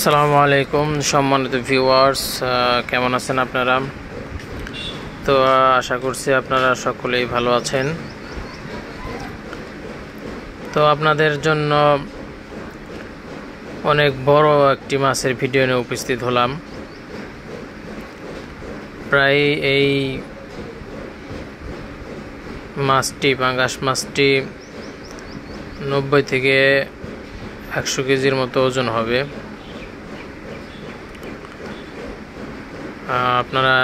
আসসালামু আলাইকুম সম্মানিত ভিউয়ার্স, কেমন আছেন আপনারা? তো আশা করছি আপনারা সকলেই ভালো আছেন। তো আপনাদের জন্য অনেক বড় একটি মাছের ভিডিও নিয়ে উপস্থিত হলাম। প্রায় এই মাছটি, পাঙ্গাস মাছটি 90 থেকে 100 কেজির মতো ওজন হবে। আপনারা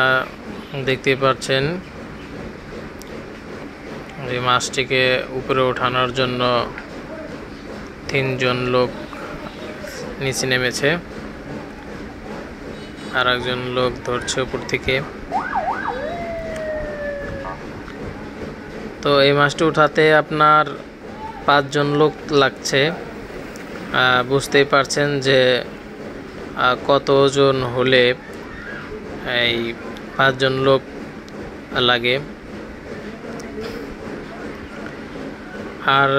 দেখতে পাচ্ছেন এই মাছটিকে উপরে ওঠানোর জন্য 3 জন লোক নিচে নেমেছে, আর একজন লোক ধরছে উপর থেকে। তো এই মাছটি উঠাতে আপনার 5 জন লোক লাগছে। বুঝতেই পারছেন যে কত ওজন হলে এই 5 জন লোক লাগে। আর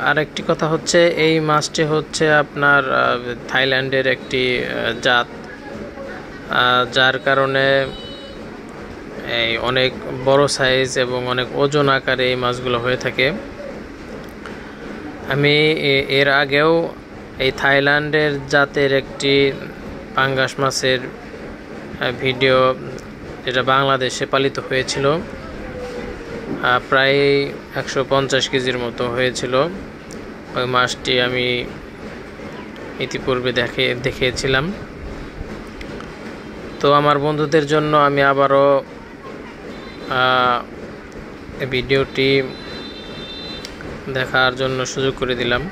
আরেকটি কথা হচ্ছে, এই মাছটি হচ্ছে আপনার থাইল্যান্ডের একটি জাত, যার কারণে এই অনেক বড় সাইজ এবং অনেক ওজন আকারে এই মাছগুলো হয়ে থাকে। আমি এর আগেও এই থাইল্যান্ডের জাতের একটি পাঙ্গাস মাছের ভিডিও, যেটা বাংলাদেশে পালিত হয়েছিল, প্রায় 150 কেজির মতো হয়েছিল। ওই মাছটি আমি ইতিপূর্বে দেখিয়েছিলাম। তো আমার বন্ধুদের জন্য আমি আবারও ভিডিওটি দেখার জন্য সুযোগ করে দিলাম।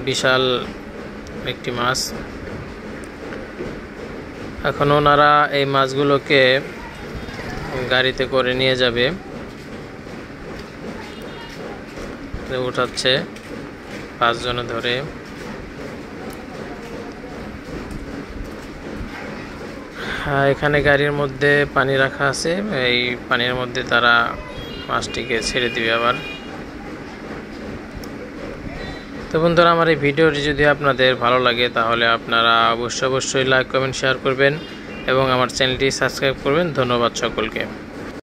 বিশাল একটি মাছ। এখন ওনারা এই মাছগুলোকে গাড়িতে করে নিয়ে যাবে, উঠাচ্ছে 5 জনে ধরে। এখানে গাড়ির মধ্যে পানি রাখা আছে, এই পানির মধ্যে তারা মাছটিকে ছেড়ে দিবে আবার। তো বন্ধুরা, আমার এই ভিডিওটি যদি আপনাদের ভালো লাগে তাহলে আপনারা অবশ্যই লাইক, কমেন্ট, শেয়ার করবেন এবং আমার চ্যানেলটি সাবস্ক্রাইব করবেন। ধন্যবাদ সকলকে।